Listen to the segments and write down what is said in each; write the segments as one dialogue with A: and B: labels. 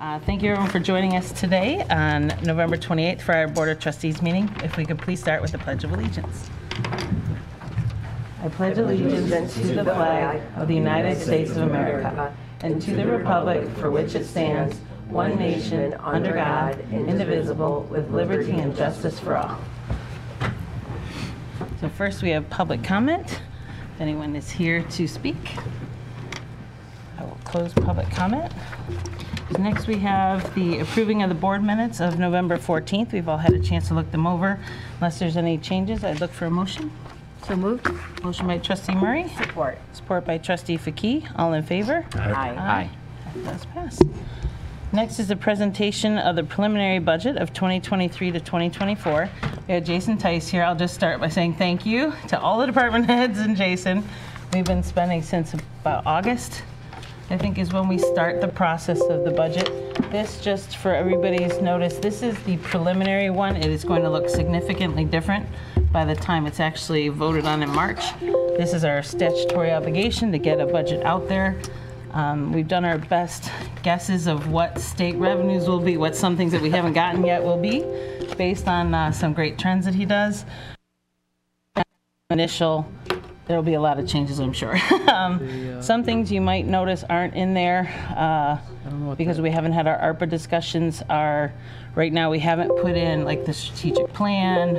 A: Thank you everyone for joining us today on November 28th for our Board of Trustees meeting. If we could please start with the Pledge of Allegiance. I pledge allegiance to the flag of the United States of America and to the republic for which it stands, one nation, under God, indivisible, with liberty and justice for all. So first we have public comment. If anyone is here to speak, I will close public comment. Next we have the approving of the board minutes of November 14th. We've all had a chance to look them over. Unless there's any changes, I'd look for a motion.
B: So moved.
A: Motion by Trustee Murray.
B: Support.
A: Support by Trustee Faki. All in favor?
B: Aye.
A: That does pass. Next is the presentation of the preliminary budget of 2023 to 2024. We have Jason Tice here. I'll just start by saying thank you to all the department heads and Jason. We've been spending since about August, I think, is when we start the process of the budget. This, just for everybody's notice, this is the preliminary one. It is going to look significantly different by the time it's actually voted on in March. This is our statutory obligation to get a budget out there. We've done our best guesses of what state revenues will be, what some things that we haven't gotten yet will be, based on some great trends that he does. Initial, there will be a lot of changes, I'm sure. Some things you might notice aren't in there because we haven't had our ARPA discussions. Right now we haven't put in like the strategic plan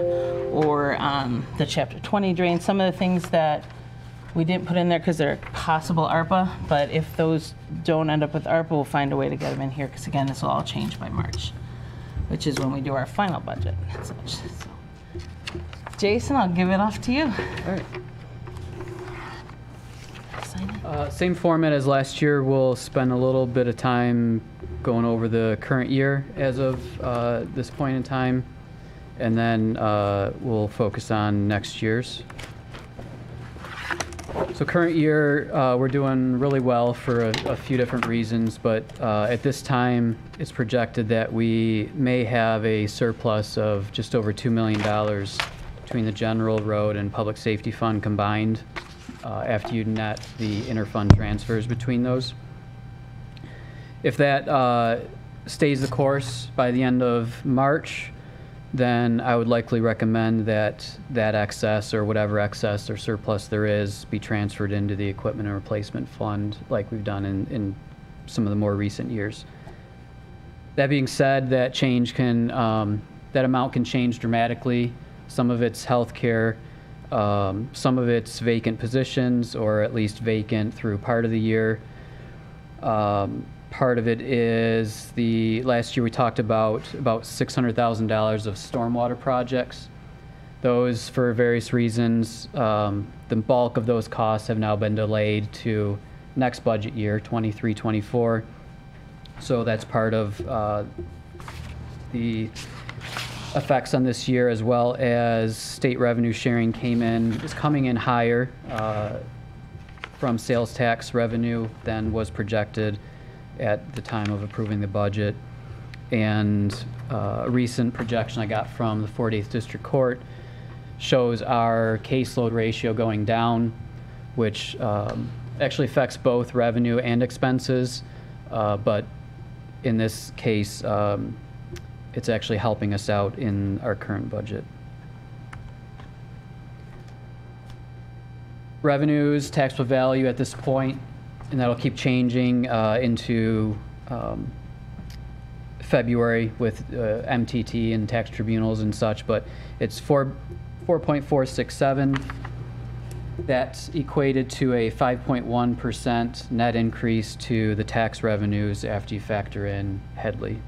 A: or the Chapter 20 drain, some of the things that we didn't put in there because they're possible ARPA, but if those don't end up with ARPA, we'll find a way to get them in here because again, this will all change by March, which is when we do our final budget and such. So, Jason, I'll give it off to you.
C: All right. Same format as last year. We'll spend a little bit of time going over the current year as of this point in time, and then we'll focus on next year's. So current year, we're doing really well for a few different reasons, but at this time, it's projected that we may have a surplus of just over $2 million between the general, road, and public safety fund combined after you net the interfund transfers between those. If that stays the course by the end of March, then I would likely recommend that that excess or whatever excess or surplus there is be transferred into the equipment and replacement fund like we've done in some of the more recent years. That being said, that change can, that amount can change dramatically. Some of it's healthcare, some of it's vacant positions or at least vacant through part of the year. Part of it is last year we talked about $600,000 of stormwater projects. Those, for various reasons, the bulk of those costs have now been delayed to next budget year, 23-24. So that's part of the effects on this year, as well as state revenue sharing is coming in higher from sales tax revenue than was projected at the time of approving the budget. And a recent projection I got from the 48th District Court shows our caseload ratio going down, which actually affects both revenue and expenses, but in this case, it's actually helping us out in our current budget. Revenues, taxable value at this point, and that'll keep changing into February with MTT and tax tribunals and such, but it's 4.467. That's equated to a 5.1% net increase to the tax revenues after you factor in Headley.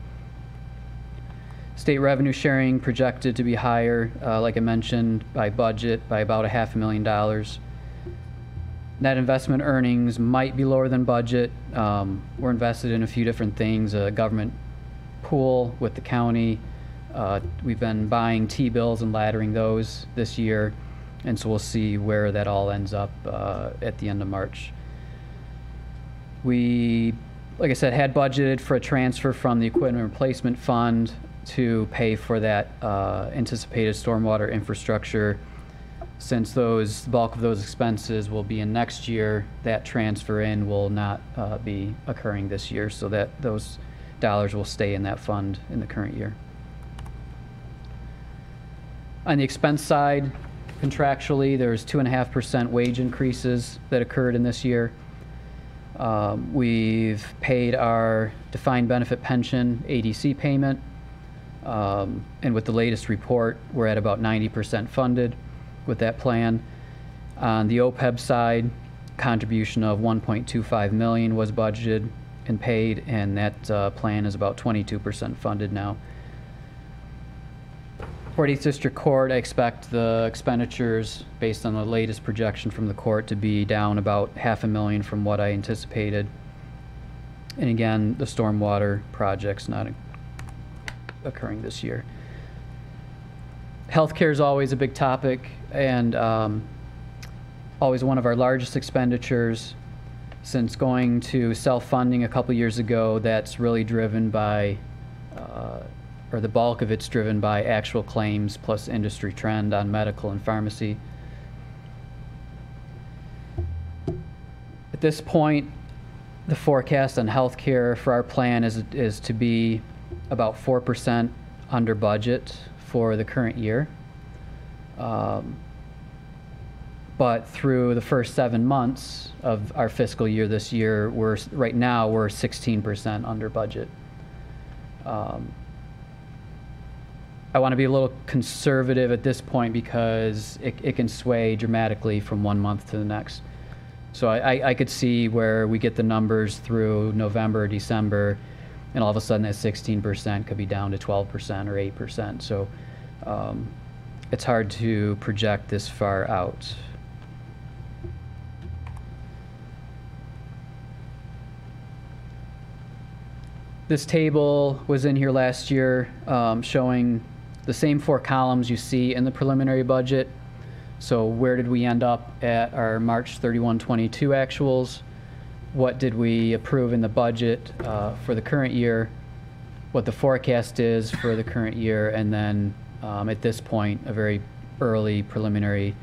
C: State revenue sharing projected to be higher, like I mentioned, by budget by about $500,000. Net investment earnings might be lower than budget. We're invested in a few different things, a government pool with the county. We've been buying T-bills and laddering those this year, and so we'll see where that all ends up at the end of March. We, like I said, had budgeted for a transfer from the equipment replacement fund to pay for that anticipated stormwater infrastructure. Since the bulk of those expenses will be in next year, that transfer in will not be occurring this year, so that those dollars will stay in that fund in the current year. On the expense side, contractually, there's 2.5% wage increases that occurred in this year. We've paid our defined benefit pension ADC payment, and with the latest report, we're at about 90% funded with that plan. On the OPEB side, contribution of $1.25 million was budgeted and paid, and that plan is about 22% funded now. 48th District Court, I expect the expenditures, based on the latest projection from the court, to be down about $500,000 from what I anticipated. And again, the stormwater project's not occurring this year. Healthcare is always a big topic, and always one of our largest expenditures. Since going to self-funding a couple years ago, that's really driven by or the bulk of it's driven by actual claims plus industry trend on medical and pharmacy. At this point, the forecast on healthcare for our plan is to be about 4% under budget for the current year. But through the first 7 months of our fiscal year this year, right now we're 16% under budget. I want to be a little conservative at this point because it can sway dramatically from one month to the next. So I could see where we get the numbers through November or December, and all of a sudden that 16% could be down to 12% or 8%. So it's hard to project this far out. This table was in here last year, showing the same 4 columns you see in the preliminary budget. So where did we end up at our March 31, 22 actuals? What did we approve in the budget for the current year? What the forecast is for the current year? And then at this point, a very early preliminary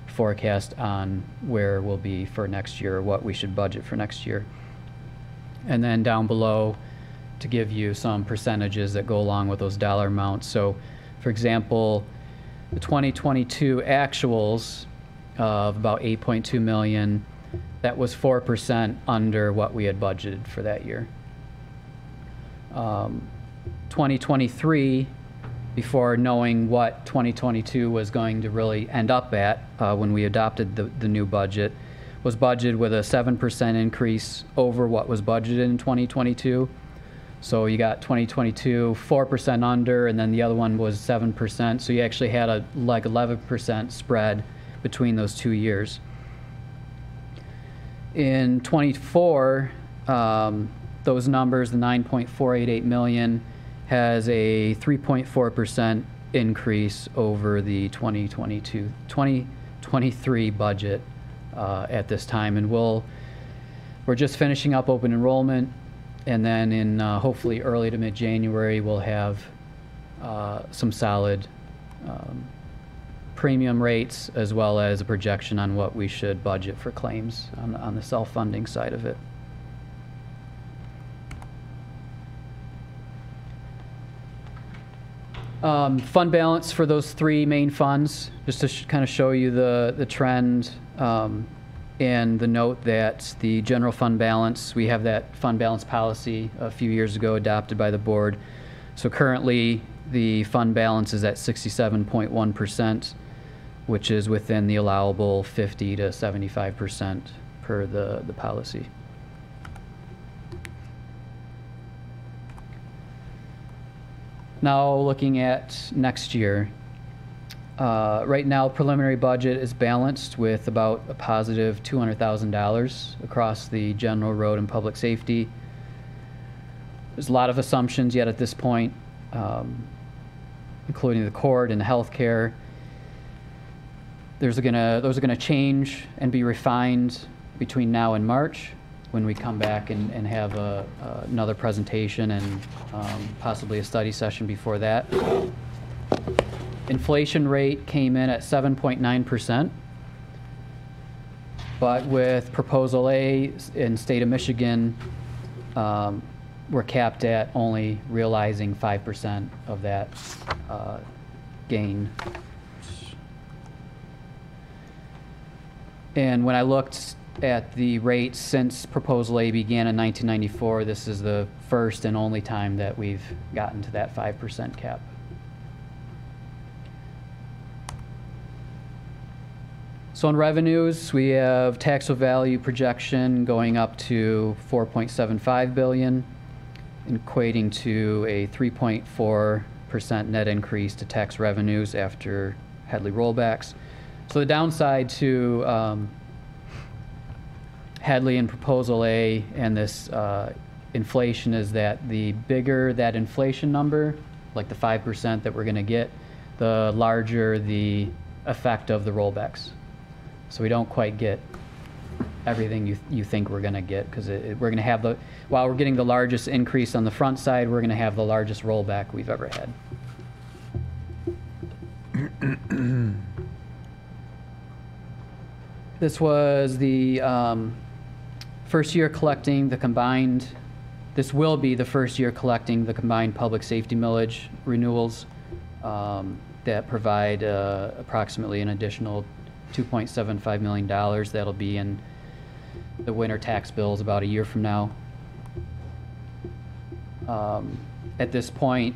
C: forecast on where we'll be for next year, what we should budget for next year. And then down below, to give you some percentages that go along with those dollar amounts. So, for example, the 2022 actuals of about $8.2 million, that was 4% under what we had budgeted for that year. 2023, before knowing what 2022 was going to really end up at when we adopted the new budget, was budgeted with a 7% increase over what was budgeted in 2022. So you got 2022, 4% under, and then the other one was 7%. So you actually had a like 11% spread between those 2 years. In 24, those numbers, the 9.488 million, has a 3.4% increase over the 2023 budget at this time. And we're just finishing up open enrollment. And then in hopefully early to mid-January, we'll have some solid premium rates, as well as a projection on what we should budget for claims on the self-funding side of it. Fund balance for those 3 main funds, just to kind of show you the trend. And the note that the general fund balance, we have that fund balance policy a few years ago adopted by the board. So currently the fund balance is at 67.1%, which is within the allowable 50 to 75% per the policy. Now looking at next year. Right now, preliminary budget is balanced with about a positive $200,000 across the general, road, and public safety. There's a lot of assumptions yet at this point, including the court and the healthcare. Those are gonna change and be refined between now and March, when we come back and have another presentation and possibly a study session before that. Inflation rate came in at 7.9%, but with Proposal A in state of Michigan, we're capped at only realizing 5% of that gain. And when I looked at the rates since Proposal A began in 1994, this is the first and only time that we've gotten to that 5% cap. So in revenues, we have taxable value projection going up to 4.75 billion, equating to a 3.4% net increase to tax revenues after Headley rollbacks. So the downside to Headley and Proposal A and this inflation is that the bigger that inflation number, like the 5% that we're going to get, the larger the effect of the rollbacks. So we don't quite get everything you think we're going to get, because we're going to have while we're getting the largest increase on the front side, we're going to have the largest rollback we've ever had. This was the first year collecting the combined, this will be the first year collecting the combined public safety millage renewals that provide approximately an additional $2.75 million. That'll be in the winter tax bills about a year from now. At this point,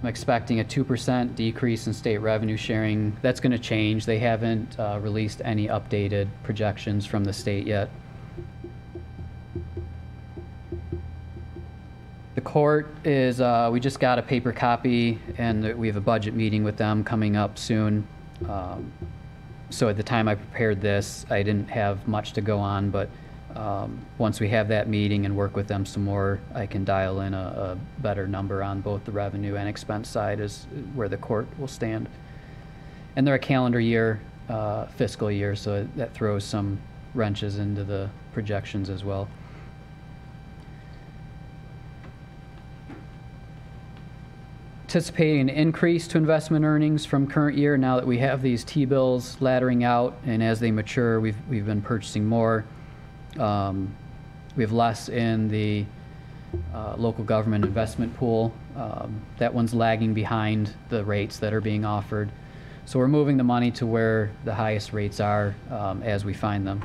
C: I'm expecting a 2% decrease in state revenue sharing. That's going to change. They haven't released any updated projections from the state yet. The court is, we just got a paper copy, and we have a budget meeting with them coming up soon. So at the time I prepared this, I didn't have much to go on, but once we have that meeting and work with them some more, I can dial in a better number on both the revenue and expense side is where the court will stand. And they're a calendar year, fiscal year, so that throws some wrenches into the projections as well. Anticipating an increase to investment earnings from current year now that we have these T-bills laddering out, and as they mature, we've been purchasing more. We have less in the local government investment pool. That one's lagging behind the rates that are being offered. So we're moving the money to where the highest rates are as we find them.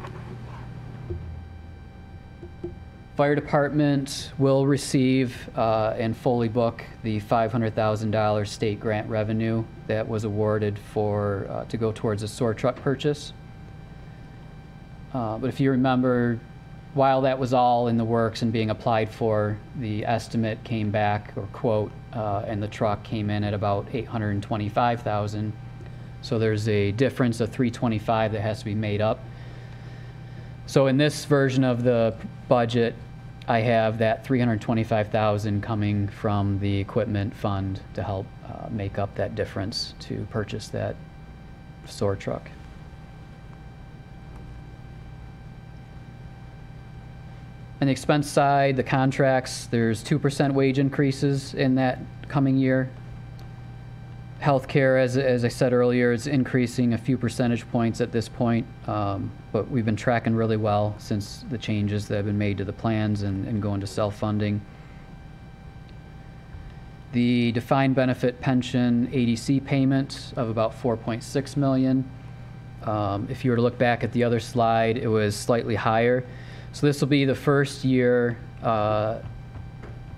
C: Fire department will receive and fully book the $500,000 state grant revenue that was awarded for to go towards a SOAR truck purchase. But if you remember, while that was all in the works and being applied for, the estimate came back, or quote, and the truck came in at about $825,000. So there's a difference of $325,000 that has to be made up. So in this version of the budget, I have that $325,000 coming from the equipment fund to help make up that difference to purchase that SOAR truck. On the expense side, the contracts, there's 2% wage increases in that coming year. Healthcare, as I said earlier, is increasing a few percentage points at this point, but we've been tracking really well since the changes that have been made to the plans and going to self-funding. The defined benefit pension ADC payment of about $4.6 million. If you were to look back at the other slide, it was slightly higher. So this will be the first year that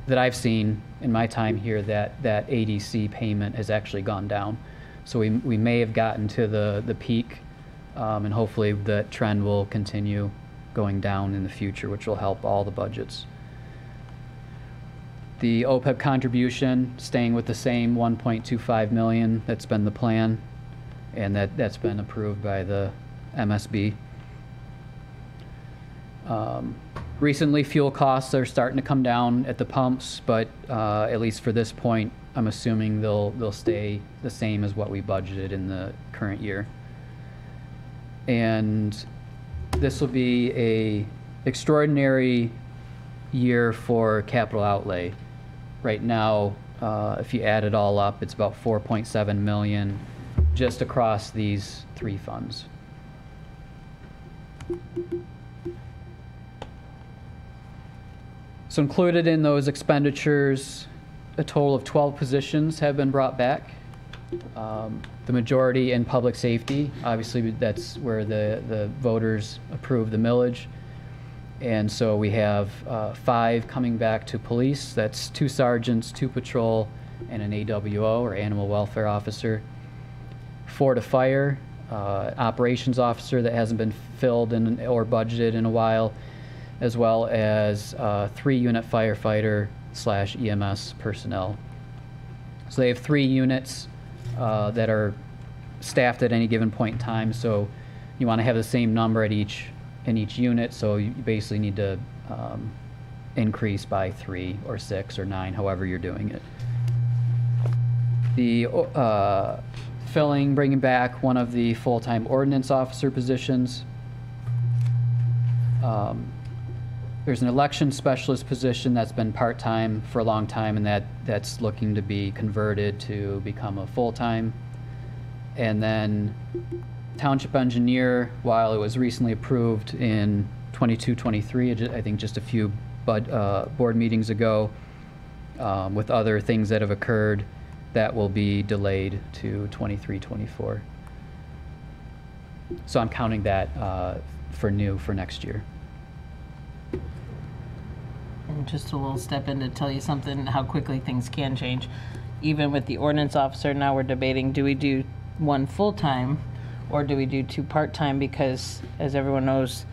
C: I've seen in my time here that ADC payment has actually gone down. So we may have gotten to the peak, and hopefully that trend will continue going down in the future, which will help all the budgets. The OPEB contribution staying with the same $1.25 million. That's been the plan, and that's been approved by the MSB. Recently, fuel costs are starting to come down at the pumps, but at least for this point, I'm assuming they'll stay the same as what we budgeted in the current year. And this will be an extraordinary year for capital outlay. Right now, if you add it all up, it's about $4.7 million just across these three funds. So included in those expenditures, a total of 12 positions have been brought back. The majority in public safety. Obviously, that's where the voters approved the millage. And so we have 5 coming back to police. That's 2 sergeants, 2 patrol, and an AWO, or animal welfare officer. 4 to fire, operations officer that hasn't been filled or budgeted in a while, as well as 3 unit firefighter / EMS personnel. So they have 3 units that are staffed at any given point in time. So you want to have the same number in each unit. So you basically need to increase by 3 or 6 or 9, however you're doing it. The bringing back one of the full-time ordinance officer positions. There's an election specialist position that's been part-time for a long time, and that's looking to be converted to become a full-time. And then township engineer, while it was recently approved in 22-23, I think just a few board meetings ago, with other things that have occurred, that will be delayed to 23-24. So I'm counting that for next year.
A: And just a little step in to tell you something, how quickly things can change. Even with the ordinance officer, now we're debating, do we do 1 full-time or do we do 2 part-time? Because as everyone knows,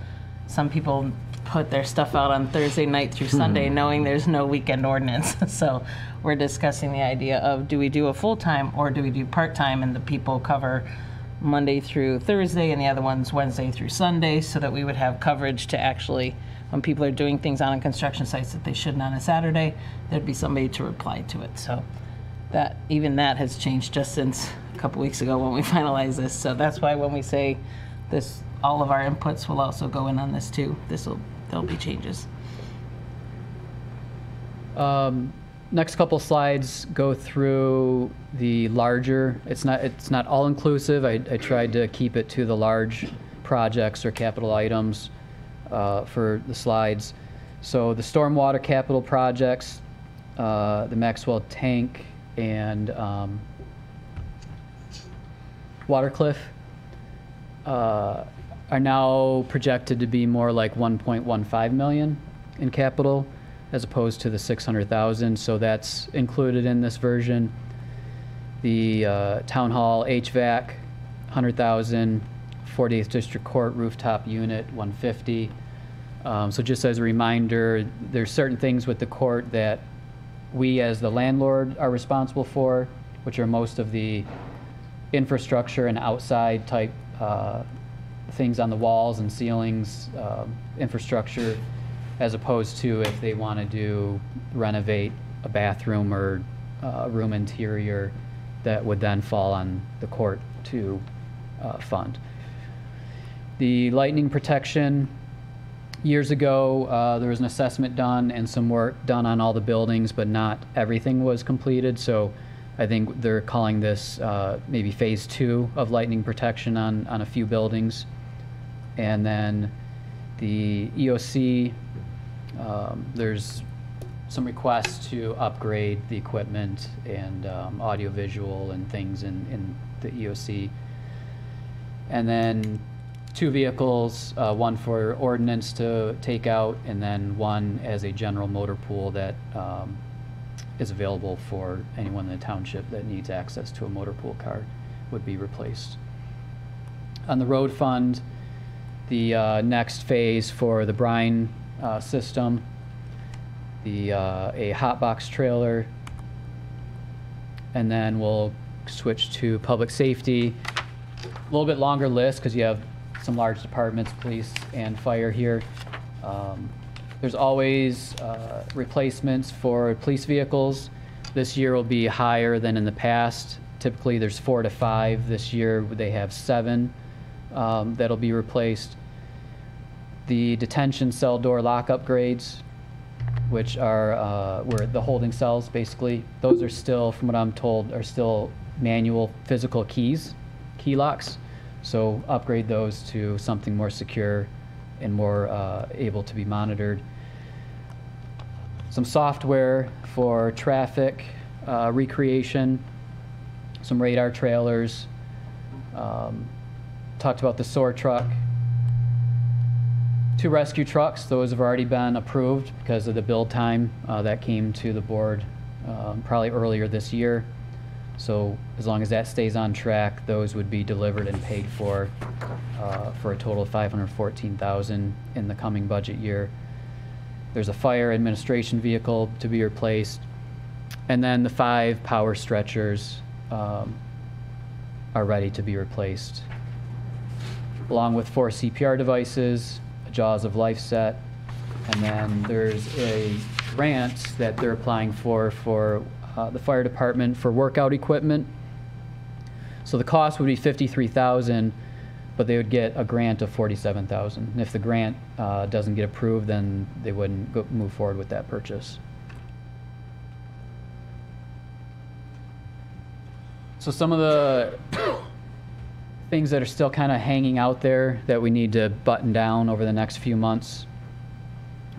A: some people put their stuff out on Thursday night through Sunday knowing there's no weekend ordinance. So we're discussing the idea of, do we do a full-time or do we do part-time, and the people cover Monday through Thursday and the other ones Wednesday through Sunday, so that we would have coverage to actually, when people are doing things on construction sites that they shouldn't on a Saturday, there'd be somebody to reply to it. So even that has changed just since a couple weeks ago when we finalized this. So that's why when we say this, all of our inputs will also go in on this too. There'll be changes.
C: Next couple slides go through the larger. It's not all inclusive. I tried to keep it to the large projects or capital items for the slides. So the stormwater capital projects, the Maxwell tank and Watercliff are now projected to be more like 1.15 million in capital, as opposed to the 600,000. So that's included in this version. The town hall HVAC, 100,000. 40th District Court rooftop unit, 150. So just as a reminder, there's certain things with the court that we as the landlord are responsible for, which are most of the infrastructure and outside type things on the walls and ceilings, infrastructure, as opposed to if they want to renovate a bathroom or room interior, that would then fall on the court to fund. The lightning protection, years ago, there was an assessment done and some work done on all the buildings, but not everything was completed. So I think they're calling this maybe phase 2 of lightning protection on a few buildings. And then the EOC, there's some requests to upgrade the equipment and audiovisual and things in the EOC. And then 2 vehicles, one for ordinance to take out, and then one as a general motor pool that is available for anyone in the township that needs access to a motor pool car, would be replaced. On the road fund, the next phase for the brine system, a hot box trailer, and then we'll switch to public safety. A little bit longer list because you have some large departments, police and fire here. There's always replacements for police vehicles. This year will be higher than in the past. Typically there's 4 to 5. This year they have 7 that'll be replaced. The detention cell door lock upgrades, which are where the holding cells basically, those are still, from what I'm told, are still manual physical key locks. So upgrade those to something more secure and more able to be monitored. some software for traffic recreation, some radar trailers, talked about the SOAR truck, 2 rescue trucks. Those have already been approved because of the build time that came to the board probably earlier this year. So as long as that stays on track, those would be delivered and paid for a total of $514,000 in the coming budget year. There's a fire administration vehicle to be replaced, and then the 5 power stretchers are ready to be replaced, along with 4 CPR devices, a Jaws of Life set, and then there's a grant that they're applying for the fire department for workout equipment. So the cost would be $53,000, but they would get a grant of $47,000. And if the grant doesn't get approved, then they wouldn't move forward with that purchase. So some of the things that are still kind of hanging out there that we need to button down over the next few months.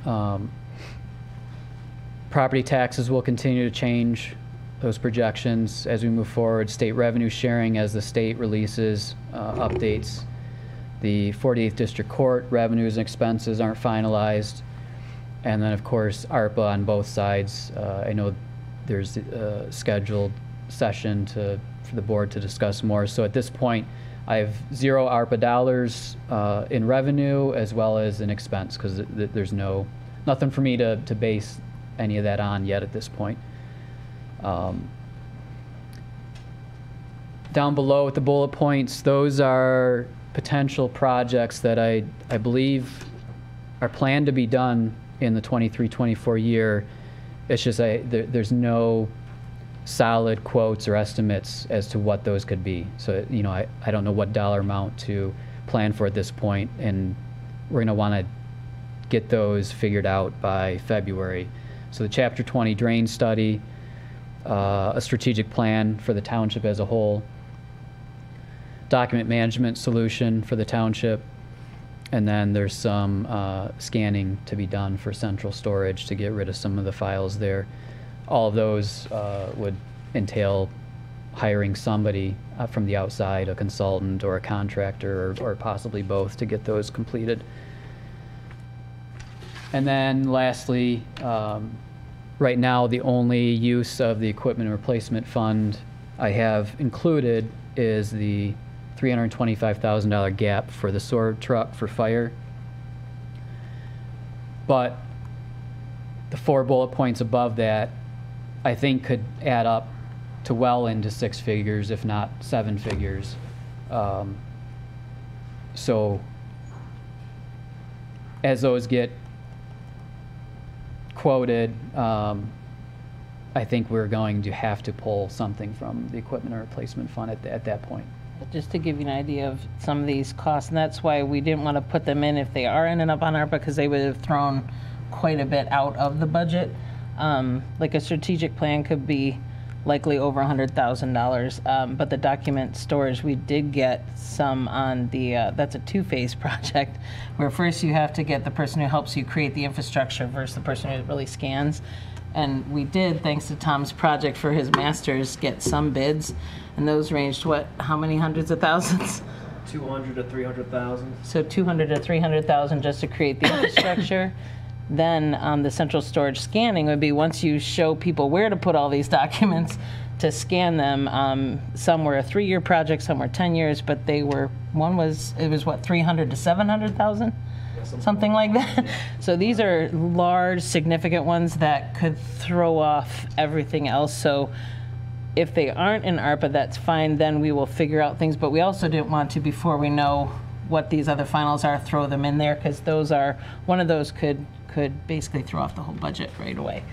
C: Property taxes will continue to change those projections as we move forward. State revenue sharing as the state releases updates. The 48th District Court revenues and expenses aren't finalized. And then, of course, ARPA on both sides. I know there's a scheduled session for the board to discuss more. So at this point, I have 0 ARPA dollars in revenue as well as in expense, because there's nothing for me to base any of that on yet at this point. Down below with the bullet points, those are potential projects that I believe are planned to be done in the 23-24 year. It's just there's no solid quotes or estimates as to what those could be. So, you know, I don't know what dollar amount to plan for at this point, and we're going to want to get those figured out by February. So the Chapter 20 drain study, a strategic plan for the township as a whole, document management solution for the township, and then there's some scanning to be done for central storage to get rid of some of the files there. All of those would entail hiring somebody from the outside, a consultant or a contractor, or possibly both, to get those completed. And then lastly, right now the only use of the equipment replacement fund I have included is the $325,000 gap for the SOAR truck for fire. But the 4 bullet points above that, I think, could add up to well into 6 figures, if not 7 figures. So as those get quoted, I think we're going to have to pull something from the equipment replacement fund at that point.
A: Just to give you an idea of some of these costs, and that's why we didn't want to put them in if they are ending up on ARPA, because they would have thrown quite a bit out of the budget. Like a strategic plan could be likely over $100,000, but the document storage, we did get some on the, that's a 2-phase project, where first you have to get the person who helps you create the infrastructure versus the person who really scans. And we did, thanks to Tom's project for his master's, get some bids, and those ranged, what, how many hundreds of thousands?
B: 200 to 300,000.
A: So 200 to 300,000 just to create the infrastructure. Then the central storage scanning would be, once you show people where to put all these documents, to scan them. Some were a 3-year project, some were 10 years, but they were, it was what, 300 to 700,000? Something like that. So these are large, significant ones that could throw off everything else. So if they aren't in ARPA, that's fine. Then we will figure out things. But we also didn't want to, before we know what these other finals are, throw them in there, because those are, one of those could basically throw off the whole budget right away.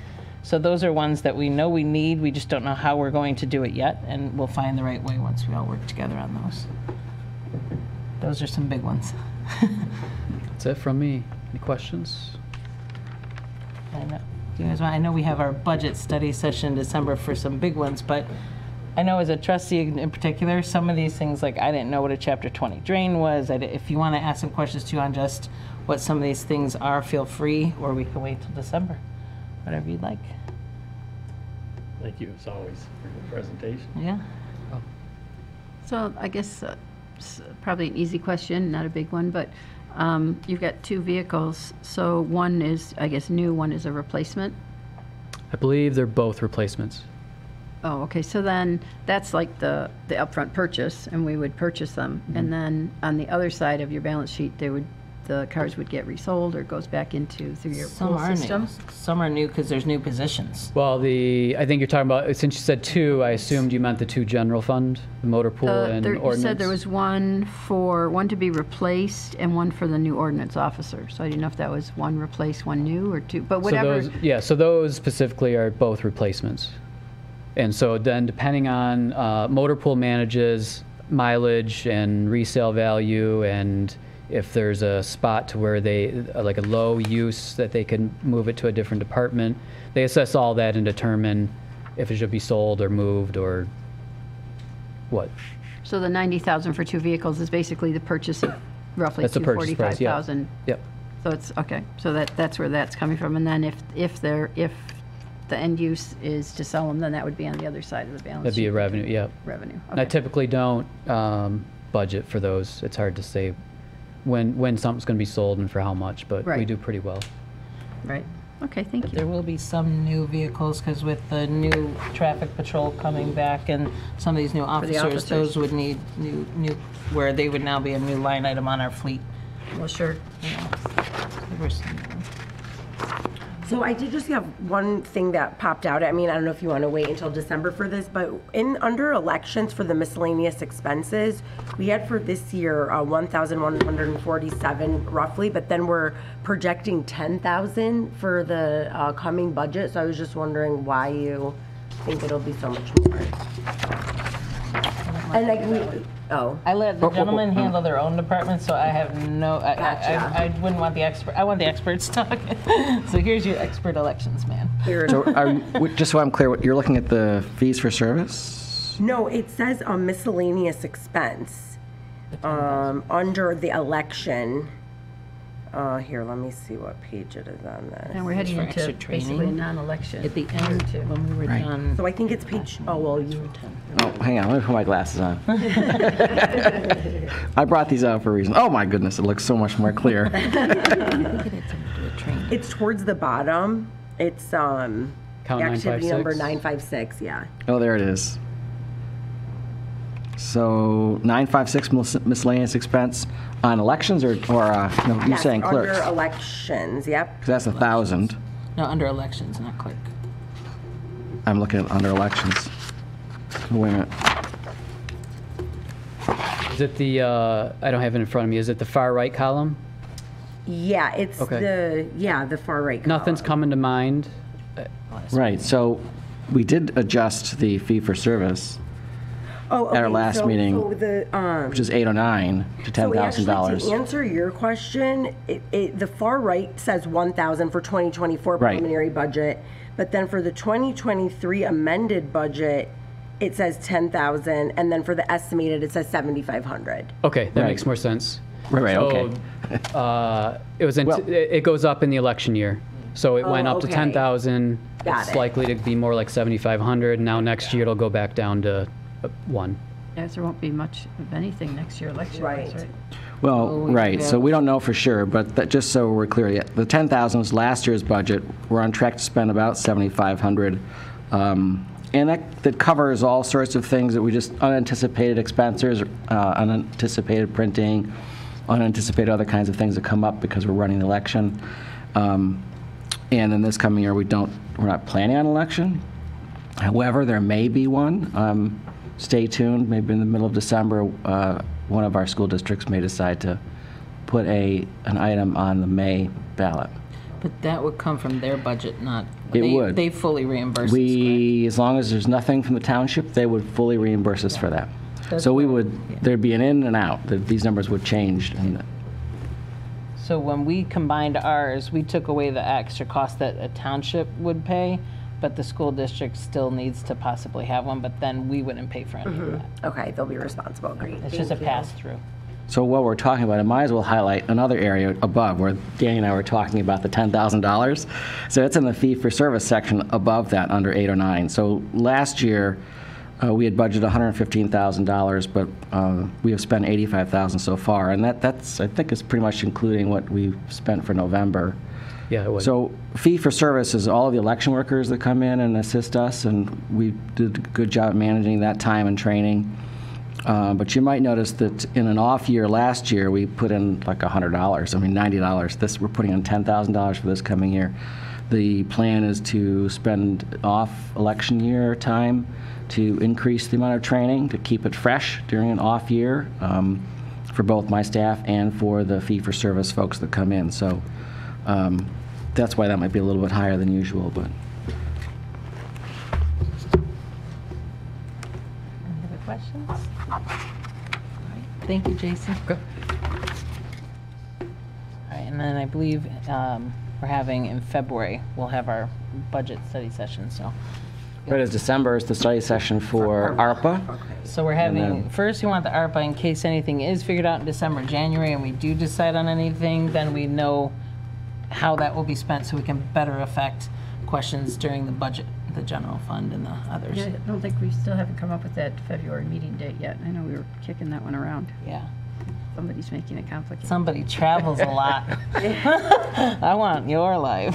A: So those are ones that we know we need. We just don't know how we're going to do it yet, and we'll find the right way once we all work together on those. Those are some big ones.
C: That's it from me. Any questions?
A: I know. Do you guys want, I know we have our budget study session in December for some big ones, but I know as a trustee in particular, some of these things, like I didn't know what a Chapter 20 drain was. If you want to ask some questions too on just what some of these things are, feel free, or we can wait till December. whatever you'd like.
D: Thank you, as always, for your presentation.
A: Yeah.
E: So I guess probably an easy question, not a big one, but you've got two vehicles. So one is, I guess, new, one is a replacement.
C: I believe they're both replacements.
E: Oh, okay, so then that's like the upfront purchase, and we would purchase them. And then on the other side of your balance sheet, the cars would get resold or goes back into through your
A: Some
E: pool
A: are
E: system.
A: new. Some are new because there's new positions.
C: Well, I think you're talking about, since you said two, I assumed you meant the two general fund, the motor pool and ordinance.
E: You said there was one to be replaced and one for the new ordinance officer. So I didn't know if that was one replaced, one new, or two, but whatever.
C: So those specifically are both replacements. And so then depending on, motor pool manages mileage and resale value, and if there's a spot to where like a low use that they can move it to a different department, they assess all that and determine if it should be sold or moved or what.
E: So the 90,000 for two vehicles is basically the purchase of roughly
C: That's the purchase price, yeah.
E: 245,000.
C: Yep.
E: So it's, okay, so that's where that's coming from. And then if the end use is to sell them, then that would be on the other side of the balance sheet.
C: That'd be a revenue, yep.
E: Revenue,
C: And I
E: okay.
C: typically don't budget for those. It's hard to say when something's going to be sold and for how much, but we
E: Right.
C: do pretty well.
E: Right, okay, thank you.
A: There will be some new vehicles because with the new traffic patrol coming back and some of these new officers, those would need new, where they would now be a new line item on our fleet.
E: Well, sure.
F: So I did just have one thing that popped out at me, and I don't know if you want to wait until December for this, but under elections for the miscellaneous expenses, we had for this year 1,147 roughly, but then we're projecting 10,000 for the coming budget. So I was just wondering why you think it'll be so much more. And
A: I let the gentlemen handle their own department, so I have no,
F: Gotcha.
A: I wouldn't want the expert, I want the experts talking. So here's your expert elections man.
G: So, just so I'm clear, you're looking at the fees for service?
F: No, it says a miscellaneous expense under the election. Here, let me see what page it is on this.
E: And we're heading
A: For
E: into
A: extra
E: basically a
A: training.
E: non-election.
A: At the end, when we were
G: Right.
A: done.
F: So I think it's page, oh, well, you,
G: Oh, hang on, let me put my glasses on. I brought these out for a reason. Oh my goodness, it looks so much more clear.
F: it's towards the bottom. It's
C: Count
F: activity number
C: 956?
F: 956, yeah.
G: Oh, there it is. So 956 miscellaneous expense on elections, or no, you're
F: Yes,
G: saying clerks?
F: Under elections, yep.
G: Because that's 1,000.
A: No, under elections, not clerk.
G: I'm looking at under elections. Wait a minute.
C: Is it the, I don't have it in front of me, is it the far right column?
F: Yeah, it's
C: Okay.
F: the far right
C: Nothing's
F: column.
C: coming to mind.
G: Right, so we did adjust the fee for service,
F: Oh,
G: at our
F: okay,
G: last
F: so-
G: meeting,
F: so the,
G: which is 809 to
F: So actually,
G: $10,000.
F: to answer your question, the far right says 1,000 for 2024
G: Right.
F: preliminary budget, but then for the 2023 amended budget, it says 10,000, and then for the estimated, it says 7,500.
C: Okay, that
G: Right.
C: makes more sense.
G: Right,
C: So,
G: okay.
C: it goes up in the election year. So it went
F: Oh,
C: up to
F: okay.
C: 10,000.
F: Got
C: It's
F: it.
C: likely to be more like 7,500. Now next year it'll go back down to 1.
E: Yes, there won't be much of anything next year, election-wise,
F: Right.
E: right?
G: Well, right, so we don't know for sure, but just so we're clear, the 10,000 was last year's budget. We're on track to spend about 7,500. And that covers all sorts of things that we just, unanticipated expenses, unanticipated printing, unanticipated other kinds of things that come up because we're running the election. And in this coming year, we're not planning on election. However, there may be one. Stay tuned, maybe in the middle of December, one of our school districts may decide to put an item on the May ballot.
A: But that would come from their budget, not.
G: It would.
A: They fully reimburse us, correct?
G: As long as there's nothing from the township, they would fully reimburse us for that.
A: That's
G: So
A: what-
G: there'd be an in and out, these numbers would change. And
A: So when we combined ours, we took away the extra cost that a township would pay, but the school district still needs to possibly have one, but then we wouldn't pay for any of that.
F: Okay, they'll be responsible, great.
A: It's just a
F: Thank you.
A: pass-through.
G: So what we're talking about, I might as well highlight another area above where Danny and I were talking about the $10,000. So it's in the fee-for-service section above that, under 809. So last year, we had budgeted $115,000, but we have spent $85,000 so far, and that's I think is pretty much including what we've spent for November.
C: Yeah, it would.
G: So fee-for-service is all of the election workers that come in and assist us, and we did a good job at managing that time and training. But you might notice that in an off year last year, we put in like $100, I mean $90. We're putting in $10,000 for this coming year. The plan is to spend off election year time to increase the amount of training, to keep it fresh during an off year for both my staff and for the fee-for-service folks that come in. So that's why that might be a little bit higher than usual, but.
A: Any other questions? All right. Thank you, Jason.
C: Okay.
A: All right, and then I believe we're having in February, we'll have our budget study session, so.
G: Right, as December is the study session for ARPA.
A: So we're having, first we want the ARPA in case anything is figured out in December, January, and we do decide on anything, then we know how that will be spent so we can better affect questions during the budget, the general fund and the others.
E: Yeah, I don't think we still haven't come up with that February meeting date yet. I know we were kicking that one around.
A: Yeah.
E: Somebody's making it complicated.
A: Somebody travels a lot. I want your life.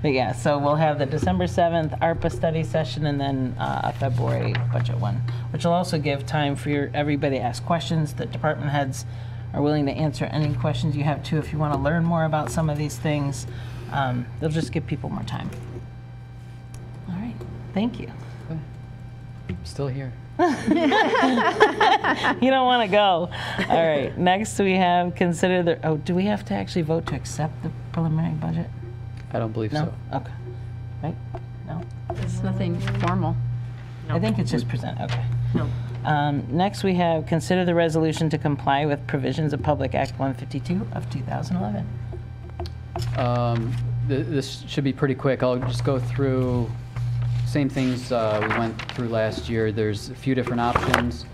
A: But yeah, so we'll have the December 7th ARPA study session and then a February budget one, which will also give time for everybody to ask questions. The department heads are willing to answer any questions you have too if you want to learn more about some of these things. They'll just give people more time. All right, thank you.
C: I'm still here.
A: You don't want to go. All right. Next, we have consider the. Oh, do we have to actually vote to accept the preliminary budget?
C: I don't believe
A: No.
C: so.
A: Okay. Right. No.
E: It's nothing formal.
A: I think it's just present. Okay. No. Next, we have consider the resolution to comply with provisions of Public Act 152 of 2011.
C: This should be pretty quick. I'll just go through same things we went through last year. There's a few different options,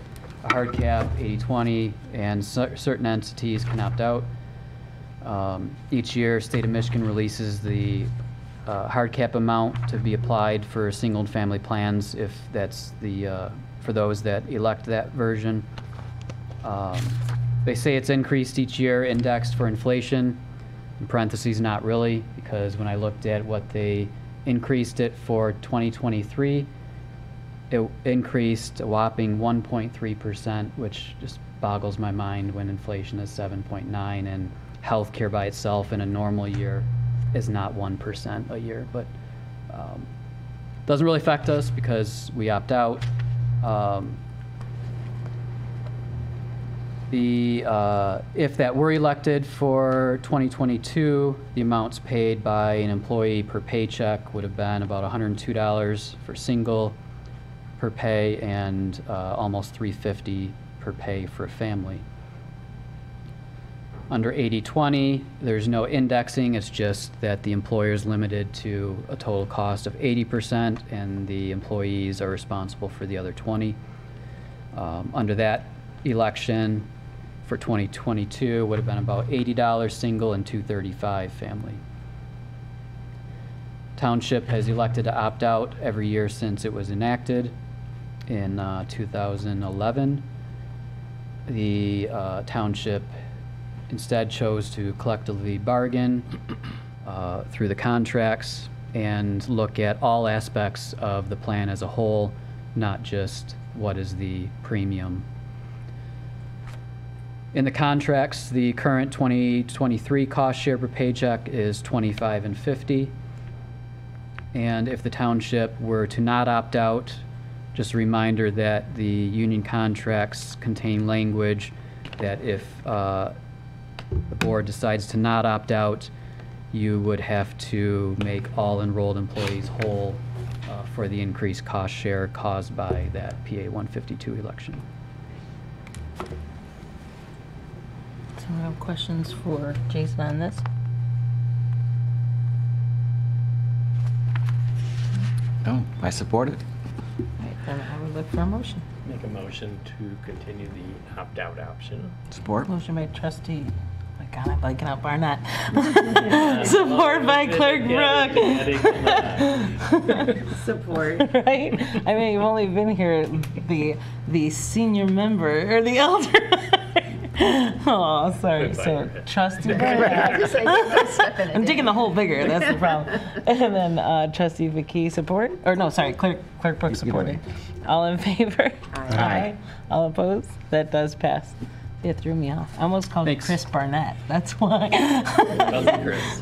C: a hard cap, 80/20, and certain entities can opt out. Each year, State of Michigan releases the hard cap amount to be applied for single and family plans if that's the, for those that elect that version. They say it's increased each year, indexed for inflation. In parentheses, not really, because when I looked at what they increased it for 2023, it increased a whopping 1.3%, which just boggles my mind when inflation is 7.9 and healthcare by itself in a normal year is not 1% a year. But doesn't really affect us because we opt out. If that were elected for 2022, the amounts paid by an employee per paycheck would have been about $102 for single per pay and almost $350 per pay for a family. Under 80/20, there's no indexing. It's just that the employer is limited to a total cost of 80% and the employees are responsible for the other 20. Under that election, for 2022 would have been about $80 single and $235 family. Township has elected to opt out every year since it was enacted in 2011. The township instead chose to collectively bargain through the contracts and look at all aspects of the plan as a whole, not just what is the premium. In the contracts, the current 2023 cost share per paycheck is $25 and $50. And if the township were to not opt out, just a reminder that the union contracts contain language that if the board decides to not opt out, you would have to make all enrolled employees whole for the increased cost share caused by that PA 152 election.
A: So we have questions for Jason on this?
G: No, I support it.
A: Right, then I would look for a motion.
D: Make a motion to continue the opt-out option.
G: Support?
A: Motion by trustee, oh my God, I'm blanking out Barnett. Support by Clerk Brooke.
F: Support.
A: Right? I mean, you've only been here the senior member, or the elder. Oh, sorry. So trustee Barnett. I'm digging the hole bigger, that's the problem. And then trustee Vicky support, or no, sorry, Clerk Brooke supporting. All in favor?
G: Aye.
A: All opposed? That does pass. It threw me off. I almost called
C: Thanks.
A: you Chris Barnett. That's why.
D: Cousin Chris.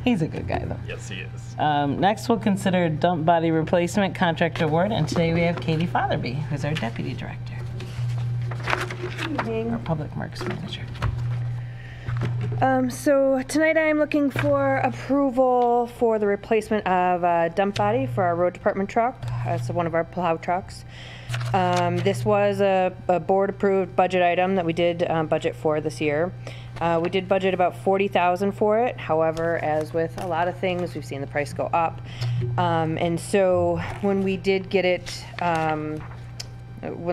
A: He's a good guy, though.
D: Yes, he is.
A: Next, we'll consider dump body replacement contract award, and today we have Katie Fatherby, who's our deputy director. Our public works manager.
H: So tonight I am looking for approval for the replacement of a dump body for our road department truck. It's one of our plow trucks. This was a board-approved budget item that we did budget for this year. We did budget about $40,000 for it. However, as with a lot of things, we've seen the price go up. And so when we did get it, when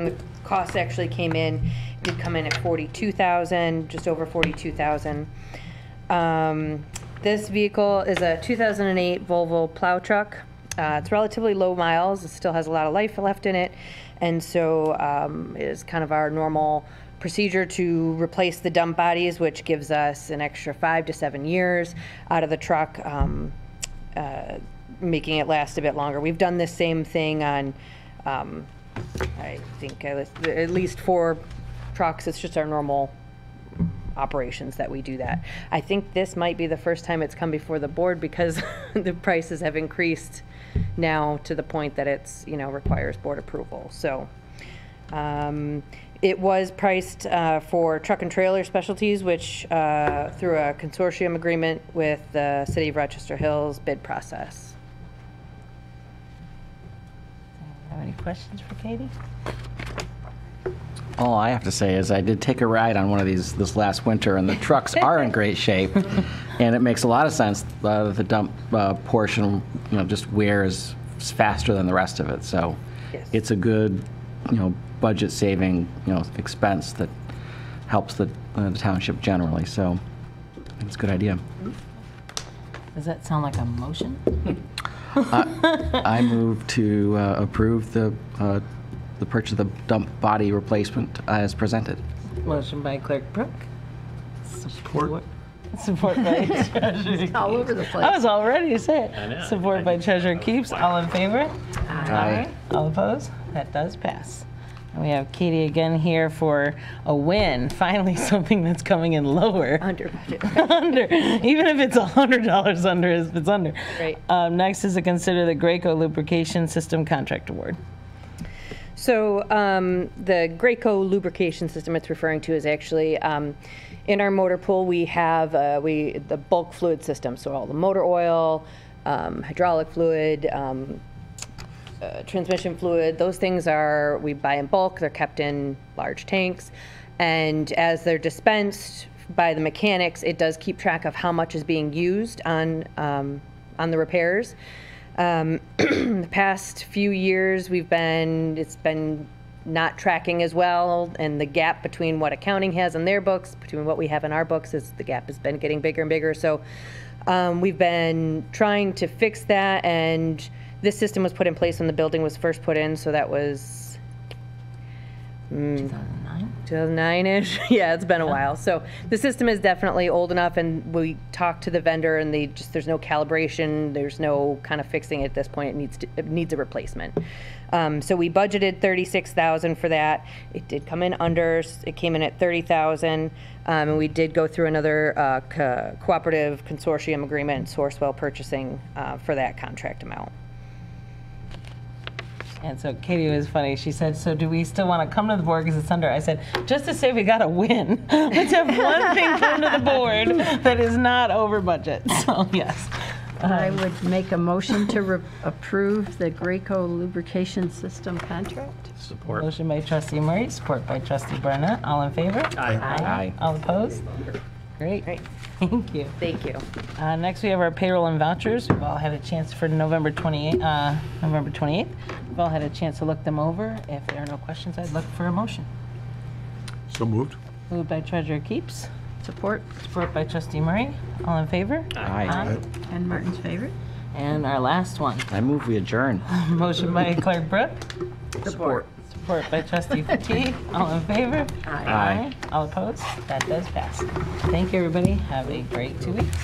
H: the cost actually came in, it did come in at $42,000, just over $42,000. This vehicle is a 2008 Volvo plow truck. It's relatively low miles. It still has a lot of life left in it. And so it is kind of our normal procedure to replace the dump bodies, which gives us an extra 5 to 7 years out of the truck, making it last a bit longer. We've done the same thing on, I think, at least 4 trucks. It's just our normal operations that we do that. I think this might be the first time it's come before the board because the prices have increased now to the point that it's, requires board approval. So it was priced for truck and trailer specialties, which through a consortium agreement with the City of Rochester Hills bid process.
A: Have any questions for Katie?
G: All I have to say is I did take a ride on one of these this last winter, and the trucks are in great shape, and it makes a lot of sense. The dump portion, just wears faster than the rest of it, so
H: Yes.
G: it's a good, budget-saving, expense that helps the township generally. So it's a good idea.
A: Does that sound like a motion?
G: I move to approve the purchase of the dump body replacement as presented.
A: Motion by Clerk Brooke. Support by Treasurer.
E: All over the place.
A: I was all ready to say
D: I know.
A: it. Support by Treasurer Keeps. All in favor?
G: Aye.
A: All opposed? That does pass. And we have Katie again here for a win. Finally, something that's coming in lower.
H: Under budget.
A: Under, even if it's $100 under, if it's under.
H: Right.
A: Next is to consider the Graco lubrication system contract award.
H: So the Graco lubrication system it's referring to is actually in our motor pool we have the bulk fluid system. So all the motor oil, hydraulic fluid, transmission fluid, those things we buy in bulk. They're kept in large tanks, and as they're dispensed by the mechanics, it does keep track of how much is being used on the repairs. The past few years it's been not tracking as well, and the gap between what accounting has in their books, between what we have in our books, the gap has been getting bigger and bigger. So we've been trying to fix that, and this system was put in place when the building was first put in, so that was 2009-ish. Yeah, it's been a while. So the system is definitely old enough, and we talked to the vendor, and there's no calibration, there's no kind of fixing it at this point. It needs a replacement. So we budgeted $36,000 for that. It did come in under. It came in at $30,000, and we did go through another cooperative consortium agreement, Sourcewell Purchasing, for that contract amount.
A: And so Katie was funny. She said, so do we still want to come to the board because it's under? I said, just to say we got to win. Let's have one thing come to the board that is not over budget. So, yes.
E: I would make a motion to approve the Graco lubrication system contract.
D: Support.
A: Motion by Trustee Murray, support by Trustee Barnett. All in favor?
D: Aye.
G: Aye.
A: All opposed? Great.
H: Great.
A: Thank you.
H: Thank you.
A: Next, we have our payroll and vouchers. We've all had a chance for November 28th. We've all had a chance to look them over. If there are no questions, I'd look for a motion.
I: So moved.
A: Moved by Treasurer Keeps,
E: Support.
A: support by Trustee Murray. All in favor?
G: Aye.
E: And Martin's favorite.
A: And our last one,
G: I move we adjourn.
A: motion by Clerk Brooke,
F: Support.
A: support by Trustee Fatigue. All in favor?
F: Aye.
A: All opposed? That does pass. Thank you, everybody. Have a great 2 weeks.